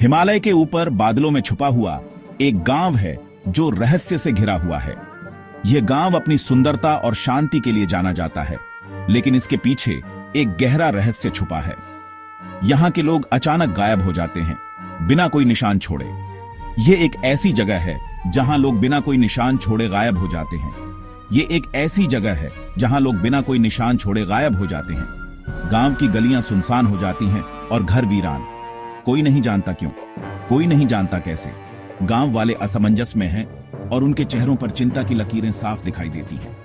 हिमालय के ऊपर बादलों में छुपा हुआ एक गांव है जो रहस्य से घिरा हुआ है। यह गांव अपनी सुंदरता और शांति के लिए जाना जाता है, लेकिन इसके पीछे एक गहरा रहस्य छुपा है। यहां के लोग अचानक गायब हो जाते हैं, बिना कोई निशान छोड़े। यह एक ऐसी जगह है जहां लोग बिना कोई निशान छोड़े गायब हो जाते हैं। यह एक ऐसी जगह है जहां लोग बिना कोई निशान छोड़े गायब हो जाते हैं। गांव की गलियां सुनसान हो जाती हैं और घर वीरान। कोई नहीं जानता क्यों, कोई नहीं जानता कैसे। गांव वाले असमंजस में हैं और उनके चेहरों पर चिंता की लकीरें साफ दिखाई देती हैं।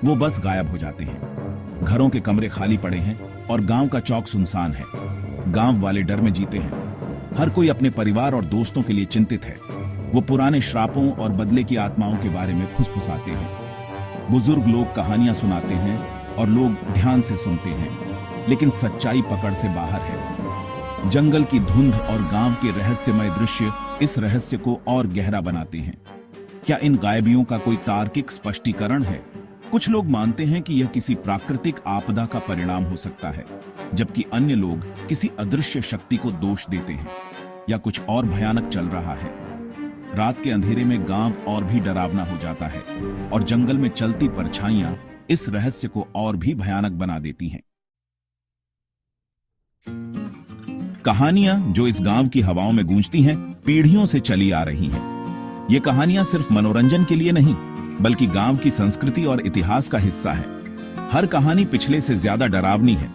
वो बस गायब हो जाते हैं। घरों के कमरे खाली पड़े हैं और गांव का चौक सुनसान है। गांव वाले डर में जीते हैं। हर कोई अपने परिवार और दोस्तों के लिए चिंतित है। वो पुराने श्रापों और बदले की आत्माओं के बारे में फुसफुसाते हैं। बुजुर्ग लोग कहानियां सुनाते हैं और लोग ध्यान से सुनते हैं, लेकिन सच्चाई पकड़ से बाहर है। जंगल की धुंध और गांव के रहस्यमय दृश्य इस रहस्य को और गहरा बनाते हैं। क्या इन गायबियों का कोई तार्किक स्पष्टीकरण है? कुछ लोग मानते हैं कि यह किसी प्राकृतिक आपदा का परिणाम हो सकता है, जबकि अन्य लोग किसी अदृश्य शक्ति को दोष देते हैं, या कुछ और भयानक चल रहा है। रात के अंधेरे में गांव और भी डरावना हो जाता है और जंगल में चलती परछाइयां इस रहस्य को और भी भयानक बना देती हैं। कहानियां जो इस गांव की हवाओं में गूंजती हैं, पीढ़ियों से चली आ रही हैं। ये कहानियां सिर्फ मनोरंजन के लिए नहीं, बल्कि गांव की संस्कृति और इतिहास का हिस्सा है। हर कहानी पिछले से ज्यादा डरावनी है।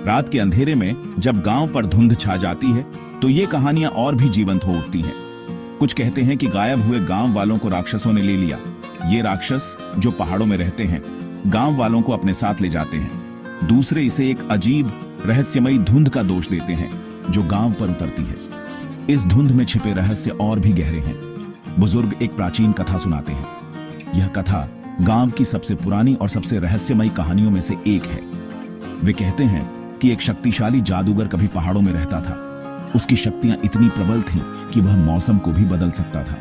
रात के अंधेरे में जब गांव पर धुंध छा जाती है, तो ये कहानियां और भी जीवंत हो उठती हैं। कुछ कहते हैं कि गायब हुए गांव वालों को राक्षसों ने ले लिया। ये राक्षस जो पहाड़ों में रहते हैं, गांव वालों को अपने साथ ले जाते हैं। दूसरे इसे एक अजीब रहस्यमयी धुंध का दोष देते हैं जो गांव पर उतरती है। इस धुंध में छिपे रहस्य और भी गहरे हैं। बुजुर्ग एक प्राचीन कथा सुनाते हैं। यह कथा गांव की सबसे पुरानी और सबसे रहस्यमयी कहानियों में से एक है। वे कहते हैं कि एक शक्तिशाली जादूगर कभी पहाड़ों में रहता था। उसकी शक्तियां इतनी प्रबल थीं कि वह मौसम को भी बदल सकता था।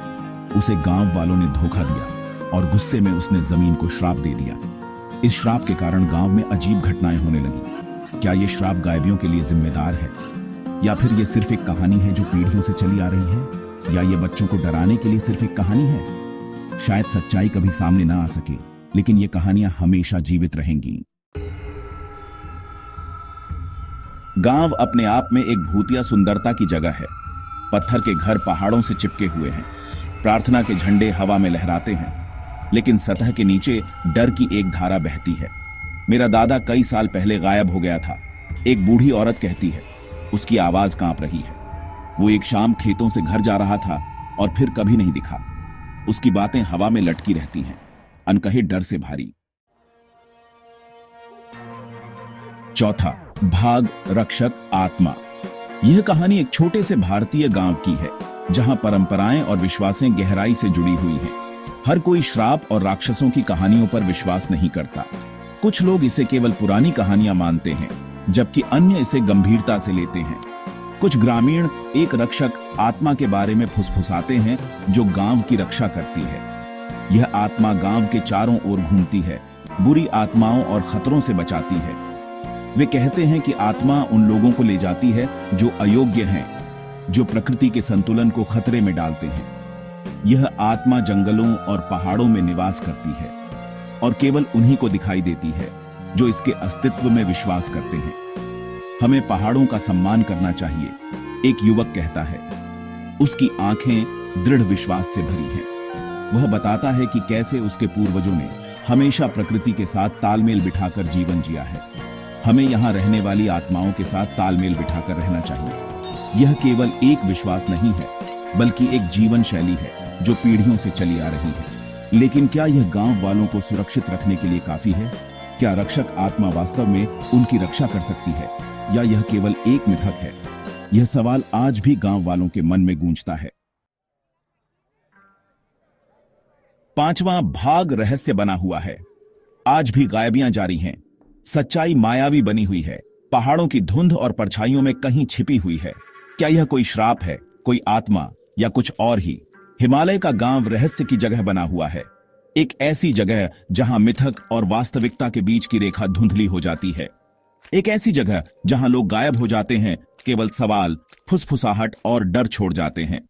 उसे गांव वालों ने धोखा दिया और गुस्से में उसने जमीन को श्राप दे दिया। इस श्राप के कारण गांव में अजीब घटनाएं होने लगी। क्या यह श्राप गायबियों के लिए जिम्मेदार है, या फिर यह सिर्फ एक कहानी है जो पीढ़ियों से चली आ रही है, या यह बच्चों को डराने के लिए सिर्फ एक कहानी है? शायद सच्चाई कभी सामने ना आ सके, लेकिन ये कहानियां हमेशा जीवित रहेंगी। गांव अपने आप में एक भूतिया सुंदरता की जगह है। पत्थर के घर पहाड़ों से चिपके हुए हैं। प्रार्थना के झंडे हवा में लहराते हैं, लेकिन सतह के नीचे डर की एक धारा बहती है। मेरा दादा कई साल पहले गायब हो गया था, एक बूढ़ी औरत कहती है। उसकी आवाज कांप रही है। वो एक शाम खेतों से घर जा रहा था और फिर कभी नहीं दिखा। उसकी बातें हवा में लटकी रहती हैं, अनकहे डर से भारी। चौथा भाग, रक्षक, आत्मा। यह कहानी एक छोटे से भारतीय गांव की है, जहां परंपराएं और विश्वासें गहराई से जुड़ी हुई हैं। हर कोई श्राप और राक्षसों की कहानियों पर विश्वास नहीं करता। कुछ लोग इसे केवल पुरानी कहानियां मानते हैं, जबकि अन्य इसे गंभीरता से लेते हैं। कुछ ग्रामीण एक रक्षक आत्मा के बारे में फुसफुसाते हैं जो गांव की रक्षा करती है। यह आत्मा गांव के चारों ओर घूमती है, बुरी आत्माओं और खतरों से बचाती है। वे कहते हैं कि आत्मा उन लोगों को ले जाती है जो अयोग्य हैं, जो प्रकृति के संतुलन को खतरे में डालते हैं। यह आत्मा जंगलों और पहाड़ों में निवास करती है और केवल उन्हीं को दिखाई देती है जो इसके अस्तित्व में विश्वास करते हैं। हमें पहाड़ों का सम्मान करना चाहिए, एक युवक कहता है। उसकी आंखें दृढ़ विश्वास से भरी हैं। वह बताता है कि कैसे उसके पूर्वजों ने हमेशा प्रकृति के साथ तालमेल बिठाकर जीवन जिया है। हमें यहाँ रहने वाली आत्माओं के साथ तालमेल बिठाकर रहना चाहिए। यह केवल एक विश्वास नहीं है, बल्कि एक जीवन शैली है जो पीढ़ियों से चली आ रही है। लेकिन क्या यह गांव वालों को सुरक्षित रखने के लिए काफी है? क्या रक्षक आत्मा वास्तव में उनकी रक्षा कर सकती है, या यह केवल एक मिथक है? यह सवाल आज भी गांव वालों के मन में गूंजता है। पांचवां भाग, रहस्य बना हुआ है। आज भी गायबियां जारी हैं। सच्चाई मायावी बनी हुई है। पहाड़ों की धुंध और परछाइयों में कहीं छिपी हुई है। क्या यह कोई श्राप है, कोई आत्मा, या कुछ और ही? हिमालय का गांव रहस्य की जगह बना हुआ है। एक ऐसी जगह जहां मिथक और वास्तविकता के बीच की रेखा धुंधली हो जाती है। एक ऐसी जगह जहां लोग गायब हो जाते हैं केवल सवाल, फुसफुसाहट और डर छोड़ जाते हैं।